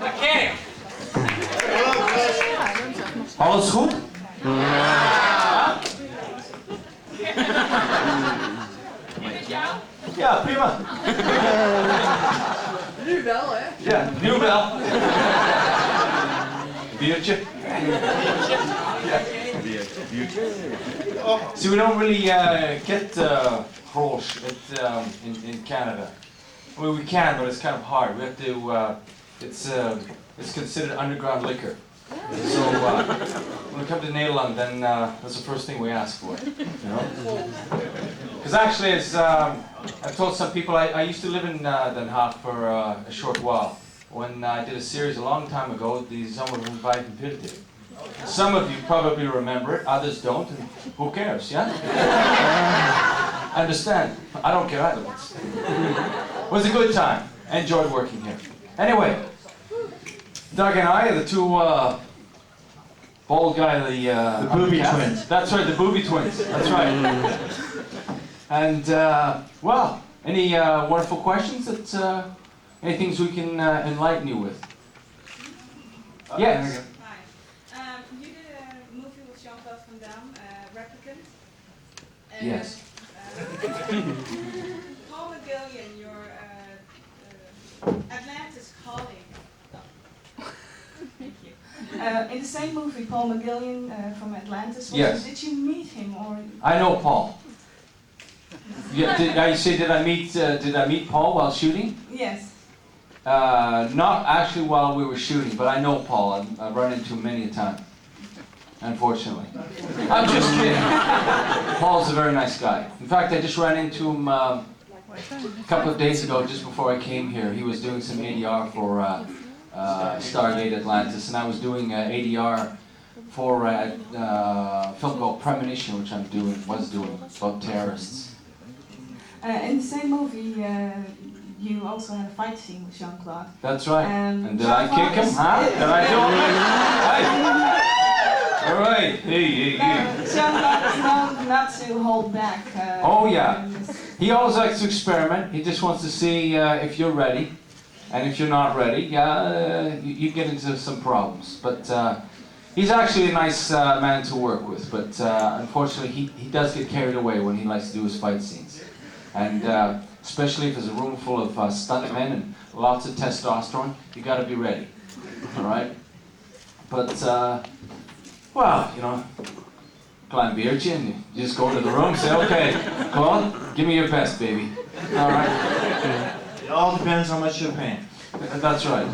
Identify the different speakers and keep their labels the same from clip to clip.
Speaker 1: Oké. Alles goed? Ja, prima.
Speaker 2: Nu wel, hè?
Speaker 1: Ja, nu wel. Biertje. Biertje. So we don't really get grosh in Canada. I mean, we can, but it's kind of hard. We have to. It's considered underground liquor. So when we come to Nederland, then that's the first thing we ask for. You know. Because actually, as I've told some people, I used to live in Den Haag for a short while. When I did a series a long time ago, the Zomer van 45. Some of you probably remember it, others don't, and who cares, yeah? I understand. I don't care either. It was a good time. I enjoyed working here. Anyway, Doug and I are the two bald guy, the
Speaker 3: booby twins.
Speaker 1: That's right, the booby twins. That's right. And well, any wonderful questions? That any things we can enlighten you with? Yes.
Speaker 4: Hi. You did a movie with Jean-Claude Van Damme, Replicant.
Speaker 1: Yes.
Speaker 4: Paul McGillion, your Atlantis colleague. Thank you. In the same movie, Paul McGillion from Atlantis.
Speaker 1: Yes.
Speaker 4: Did you meet him or?
Speaker 1: I know Paul. Yeah, did I meet Paul while shooting?
Speaker 4: Yes.
Speaker 1: Not actually while we were shooting, but I know Paul. I've run into him many a time. Unfortunately. I'm just kidding. Paul's a very nice guy. In fact, I just ran into him a couple of days ago, just before I came here. He was doing some ADR for Stargate Atlantis, and I was doing ADR for a film called Premonition, which was doing, about terrorists.
Speaker 4: In the same movie, you also had a fight scene with Jean-Claude.
Speaker 1: That's right. And did I
Speaker 4: Jean-Claude
Speaker 1: kick him? Huh? Did I do it? All right. Hey.
Speaker 4: Jean-Claude is known not to hold back.
Speaker 1: Oh yeah. He always likes to experiment. He just wants to see if you're ready. And if you're not ready, you get into some problems. But he's actually a nice man to work with. But unfortunately, he does get carried away when he likes to do his fight scenes. And especially if there's a room full of stuntmen and lots of testosterone, you got to be ready. All right. But well, you know, Klein beertje, and you just go into the room and say, okay, Claude, give me your best, baby. All right.
Speaker 3: It all depends how much you're paying.
Speaker 1: That's right.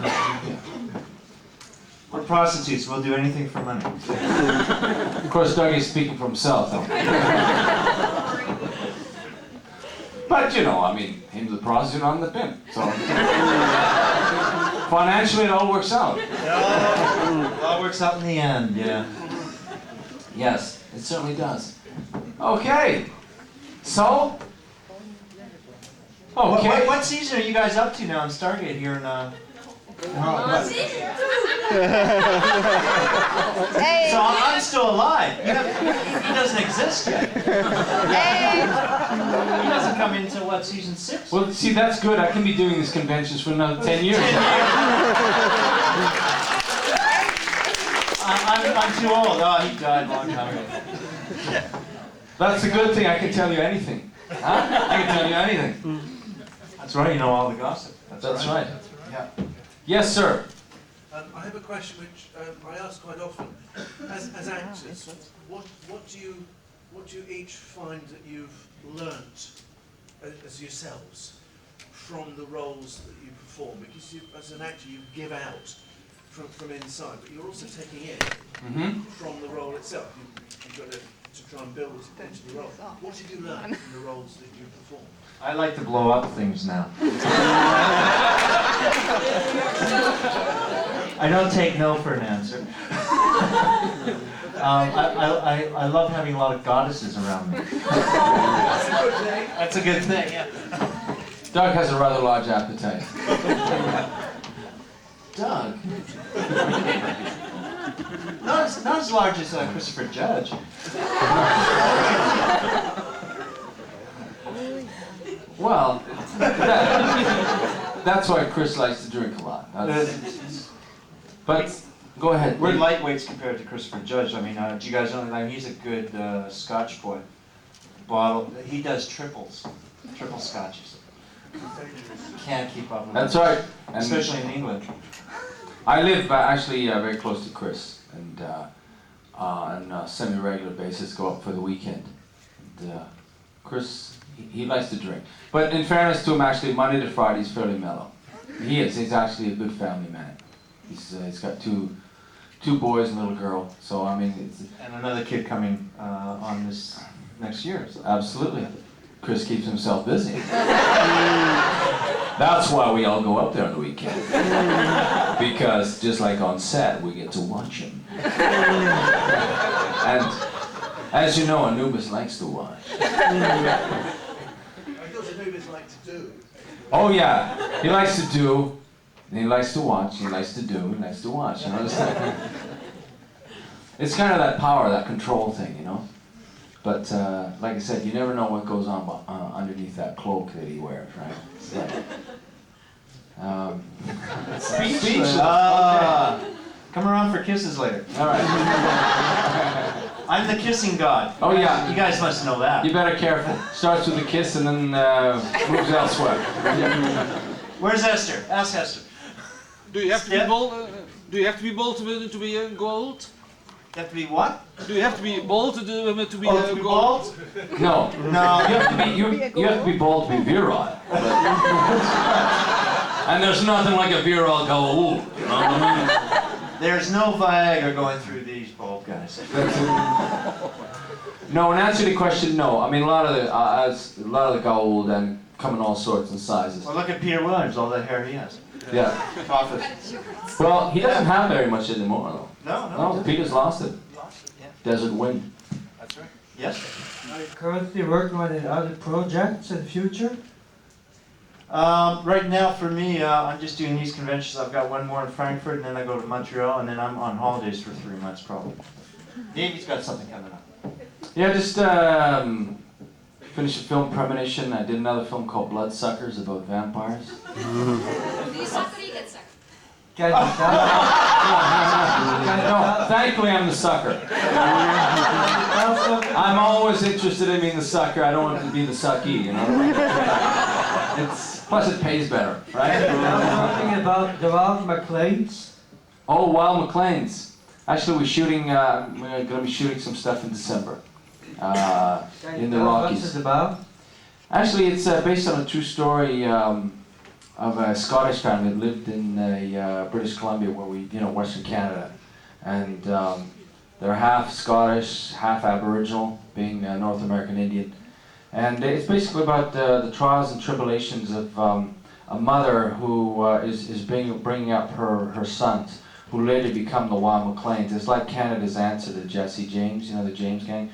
Speaker 3: We're prostitutes. We'll do anything for money.
Speaker 1: Of course, Doug is speaking for himself, though. But, you know, I mean, him the prostitute, I'm the pimp. So financially, it all works out.
Speaker 3: It all works out in the end, yeah.
Speaker 1: Yes, it certainly does. Okay. So? Okay.
Speaker 3: What season are you guys up to now in Stargate here in
Speaker 5: Hey.
Speaker 3: So I'm still alive. He doesn't exist yet.
Speaker 5: Hey.
Speaker 3: He doesn't come into what, season 6?
Speaker 1: Well, see, that's good. I can be doing these conventions for another 10 years.
Speaker 3: I'm too old. Oh, he died a long time ago.
Speaker 1: That's a good thing. I can tell you anything. Huh? I can tell you anything.
Speaker 3: That's right. You know all the gossip.
Speaker 1: That's right. Yeah. Yes, sir.
Speaker 6: I have a question which I ask quite often. As actors, what do you each find that you've learnt as yourselves from the roles that you perform? Because as an actor, you give out from inside, but you're also taking in from the role itself. You've got to try and build into the role. What did you learn from the roles that you perform?
Speaker 3: I like to blow up things now. I don't take no for an answer. I love having a lot of goddesses around me. That's a good thing, yeah.
Speaker 1: Doug has a rather large appetite. Doug?
Speaker 3: Not as large as Christopher Judge.
Speaker 1: Well, that's why Chris likes to drink a lot. But go ahead.
Speaker 3: We're lightweights compared to Christopher Judge. I mean, do you guys know, like, he's a good Scotch boy. Bottle, he does triple Scotches. Can't keep up with
Speaker 1: That's
Speaker 3: him.
Speaker 1: right. And
Speaker 3: Especially in England.
Speaker 1: I live actually very close to Chris, and on a semi-regular basis go up for the weekend. And, Chris, he likes to drink. But in fairness to him, actually, Monday to Friday he's fairly mellow. He is. He's actually a good family man. He's got two boys and a little girl. So I mean,
Speaker 3: And another kid coming on this next year. So.
Speaker 1: Absolutely. Chris keeps himself busy. That's why we all go up there on the weekend. Because just like on set, we get to watch him. And as you know, Anubis likes to watch.
Speaker 6: I thought Anubis liked to do.
Speaker 1: Oh yeah, he likes to do, and he likes to watch, he likes to do, he likes to watch. You know, it's kind of that power, that control thing, you know. But like I said, you never know what goes on underneath that cloak that he wears, right? Speechless.
Speaker 3: Okay. Come around for kisses later.
Speaker 1: All right.
Speaker 3: I'm the kissing god.
Speaker 1: Oh yeah.
Speaker 3: You guys must know that.
Speaker 1: You better careful. Starts with a kiss and then moves elsewhere.
Speaker 3: Where's Esther? Ask Esther.
Speaker 2: Do you have to be bold? Do you have to be bold to be gold?
Speaker 3: You have to be what?
Speaker 2: Do you have to be bold to be
Speaker 3: To be
Speaker 2: gold?
Speaker 3: bald?
Speaker 1: No.
Speaker 3: No.
Speaker 1: You have to be you have to be bold to be virile. And there's nothing like a virile gold. You know what I mean?
Speaker 3: There's no Viagra going through these bald guys.
Speaker 1: No, in answer to the question, no. I mean, a lot of the gold and come in all sorts and sizes.
Speaker 3: Well, look at Peter Williams, all that hair he has.
Speaker 1: Yeah.
Speaker 3: Prophet.
Speaker 1: Well, he doesn't have very much anymore, though.
Speaker 3: No.
Speaker 1: No, Peter's lost it.
Speaker 3: Yeah.
Speaker 1: Desert wind.
Speaker 3: That's right. Yes.
Speaker 7: Are you currently working on any other projects in the future?
Speaker 3: Right now, for me, I'm just doing these conventions. I've got one more in Frankfurt, and then I go to Montreal, and then I'm on holidays for 3 months, probably. Davy's got something coming up.
Speaker 1: Yeah, just finished a film premonition. I did another film called Bloodsuckers about vampires.
Speaker 8: Do you suck or do you get sucked?
Speaker 7: Can you tell?
Speaker 1: No, thankfully I'm the sucker. I'm always interested in being the sucker. I don't want to be the sucky, you know. Plus it pays better, right?
Speaker 7: Something about the Wild McLeans.
Speaker 1: Oh, Wild McLeans. Actually, we're going to be shooting some stuff in December in the Rockies.
Speaker 7: What's it about?
Speaker 1: Actually, it's based on a true story of a Scottish family that lived in British Columbia, Western Canada, and they're half Scottish, half Aboriginal, being North American Indian, and it's basically about the trials and tribulations of a mother who is bringing up her sons, who later become the Wild McLeans. It's like Canada's answer to Jesse James, the James Gang.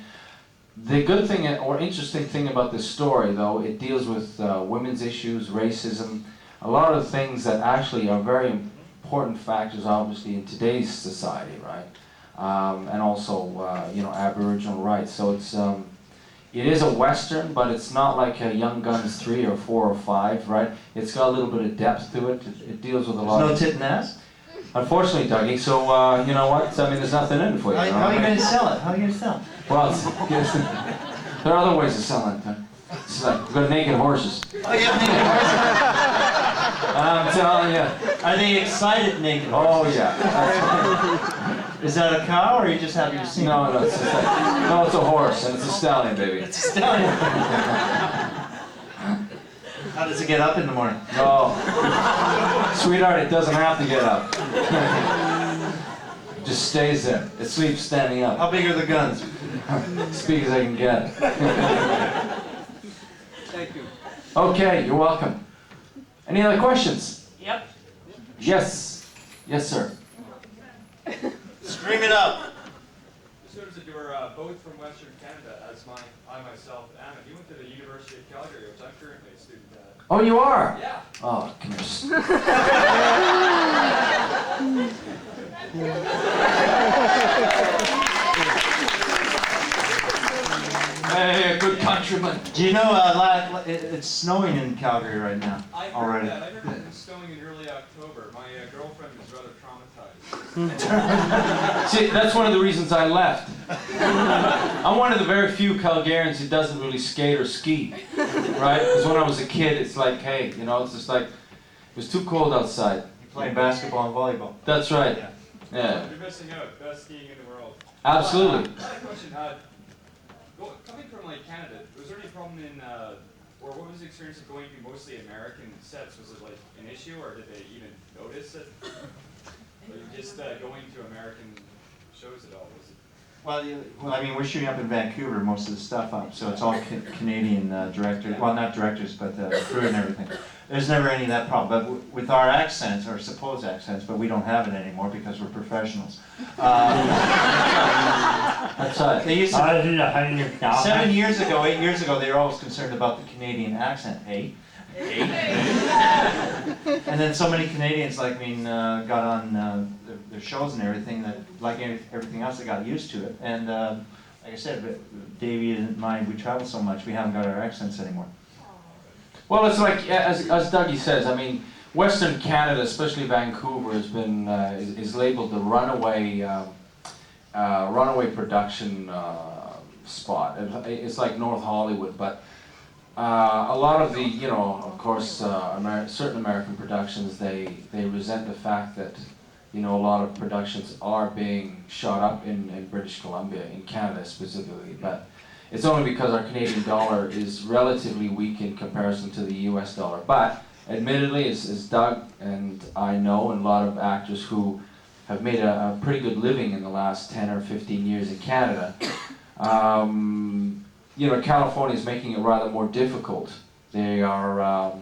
Speaker 1: The good thing or interesting thing about this story, though, it deals with women's issues, racism, a lot of things that actually are very important factors, obviously, in today's society, right? And also, Aboriginal rights. So it is a Western, but it's not like a Young Guns 3 or 4 or 5, right? It's got a little bit of depth to it. It deals with a lot
Speaker 3: There's
Speaker 1: of...
Speaker 3: no tit and ass?
Speaker 1: Unfortunately, Dougie, so you know what? I mean, there's nothing in it for you.
Speaker 3: How are you going to sell it? How are you going to sell it?
Speaker 1: Well, there are other ways of selling it. It's like, we've got naked horses.
Speaker 3: Oh, you have naked horses?
Speaker 1: I'm telling you.
Speaker 3: Are they excited naked horses?
Speaker 1: Oh, yeah.
Speaker 3: Is that a cow, or are you just happy to see
Speaker 1: No, it's a horse, and it's a stallion, baby.
Speaker 3: It's a stallion. How does it get up in the morning?
Speaker 1: No. Sweetheart, it doesn't have to get up. It just stays there. It sleeps standing up.
Speaker 3: How big are the guns?
Speaker 1: Speak as I can get.
Speaker 2: Thank you.
Speaker 1: Okay, you're welcome. Any other questions?
Speaker 9: Yep.
Speaker 1: Yes. Yes, sir.
Speaker 3: Scream it up.
Speaker 10: Just noticed that you were both from Western Canada, as I myself am. You went to the University of Calgary, which I'm currently a student at.
Speaker 1: Oh, you are?
Speaker 10: Yeah.
Speaker 1: Oh, come here. Hey, good countryman.
Speaker 3: Do you know it's snowing in Calgary right now
Speaker 10: I heard
Speaker 3: already?
Speaker 10: that. I heard that it was snowing in early October. My girlfriend was rather traumatized.
Speaker 1: See, that's one of the reasons I left. I'm one of the very few Calgarians who doesn't really skate or ski, right? Because when I was a kid, it's like, hey, you know, it's just like, it was too cold outside.
Speaker 3: You're playing basketball and volleyball.
Speaker 1: That's right. Yeah.
Speaker 10: You're missing out. Best skiing in the world.
Speaker 1: Absolutely.
Speaker 10: I had a question. Coming from like Canada, was there any problem in, or what was the experience of going to mostly American sets? Was it like an issue, or did they even notice it? Or you just going to American shows at all? Was it?
Speaker 3: Well, I mean, we're shooting up in Vancouver most of the stuff up, so it's all Canadian directors. Well, not directors, but crew and everything. There's never any of that problem. But with our accents, or supposed accents, but we don't have it anymore because we're professionals. That's right. They used to, 7 years ago, 8 years ago, they were always concerned about the Canadian accent. Hey. And then so many Canadians, like got on their shows and everything that, like everything else, they got used to it. And like I said, Davey and mine, we travel so much, we haven't got our accents anymore.
Speaker 1: Well, it's like, as Dougie says, I mean, Western Canada, especially Vancouver, has been is labeled the runaway production spot. It's like North Hollywood, but a lot of the, you know, of course, certain American productions, they resent the fact that, you know, a lot of productions are being shot up in British Columbia, in Canada specifically, but it's only because our Canadian dollar is relatively weak in comparison to the US dollar. But admittedly, as Doug and I know, and a lot of actors who have made a pretty good living in the last 10 or 15 years in Canada, you know, California is making it rather more difficult. They are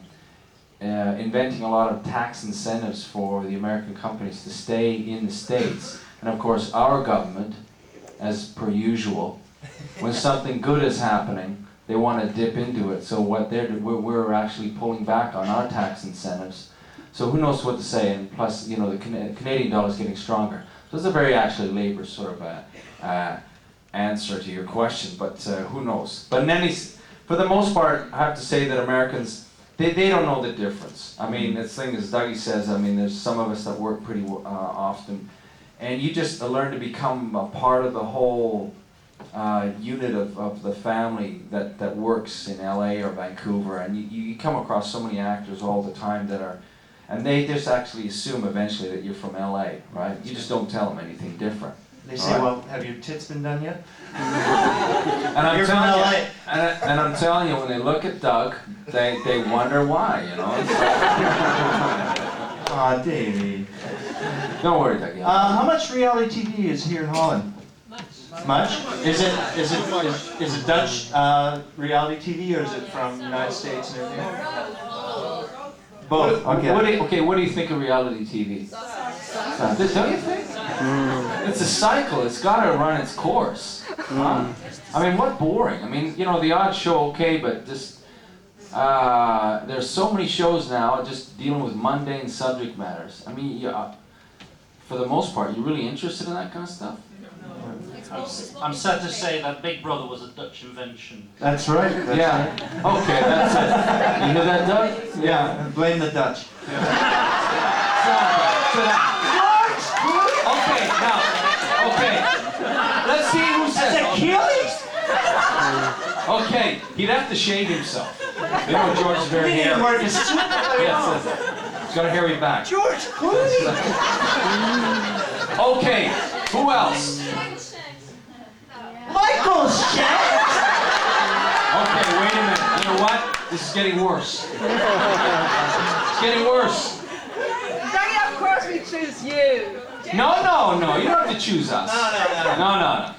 Speaker 1: inventing a lot of tax incentives for the American companies to stay in the States. And of course, our government, as per usual, when something good is happening, they want to dip into it. So what we're actually pulling back on our tax incentives. So who knows what to say? And plus, you know, the Canadian dollar is getting stronger. So it's a very actually labor sort of answer to your question. But who knows? But for the most part, I have to say that Americans, they don't know the difference. I mean, the thing as Dougie says, I mean, there's some of us that work pretty often, and you just learn to become a part of the whole unit of the family that works in LA or Vancouver, and you come across so many actors all the time that are, and they just actually assume eventually that you're from LA, right? You just don't tell them anything different.
Speaker 3: They say, well, have your tits been done yet?
Speaker 1: And I'm
Speaker 3: You're from
Speaker 1: telling
Speaker 3: LA.
Speaker 1: you, and I'm telling you, when they look at Doug, they wonder why, you know?
Speaker 3: Aw, Davey.
Speaker 1: Don't worry, Doug.
Speaker 3: How much reality TV is here in Holland? Much? Is it Dutch reality TV, or is it from the United States and everything? Both. Okay.
Speaker 1: What do you think of reality TV? Don't you think? It's a cycle. It's got to run its course. Huh? I mean, what boring? I mean, you know, the odd show, okay, but just there's so many shows now just dealing with mundane subject matters. I mean, for the most part, you really interested in that kind of stuff?
Speaker 9: I'm sad to say that Big Brother was a Dutch invention.
Speaker 3: That's right. That's
Speaker 1: yeah.
Speaker 3: right.
Speaker 1: Okay, that's it. You hear that, Doug?
Speaker 3: Yeah. Blame the Dutch.
Speaker 1: Okay, now. Okay. Let's see who says.
Speaker 3: Achilles?
Speaker 1: Okay, he'd have to shave himself. You know, George is very hairy. Yes, he's got a hairy back.
Speaker 3: George Clooney.
Speaker 1: Okay, who else?
Speaker 3: Michael Shanks.
Speaker 1: Okay, wait a minute. You know what? This is getting worse. It's getting worse.
Speaker 5: Daddy, of course we choose you.
Speaker 1: No, you don't have to choose us. No.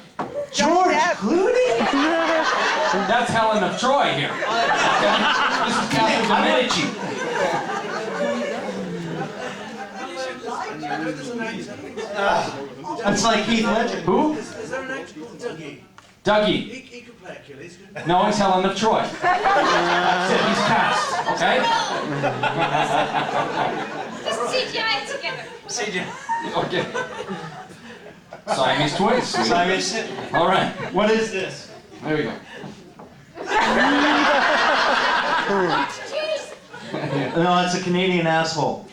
Speaker 3: George Clooney?
Speaker 1: That's Helen of Troy here. Okay? This is Catherine de Medici.
Speaker 3: That's like Heath Ledger.
Speaker 1: Who?
Speaker 6: Is there an actor called Dougie?
Speaker 1: Dougie.
Speaker 6: He could play Achilles.
Speaker 1: No, he's Helen of Troy. That's it, he's cast, okay?
Speaker 8: Just CGI it together.
Speaker 3: CJ.
Speaker 1: Okay. Siamese twins.
Speaker 3: Siamese.
Speaker 1: All right.
Speaker 3: What is this?
Speaker 1: There we go.
Speaker 3: No, it's a Canadian asshole.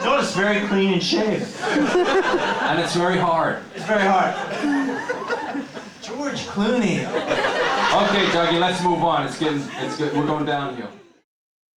Speaker 3: No, it's very clean and shaved.
Speaker 1: And it's very hard.
Speaker 3: It's very hard. George Clooney.
Speaker 1: Okay, Dougie, let's move on. It's good. We're going downhill.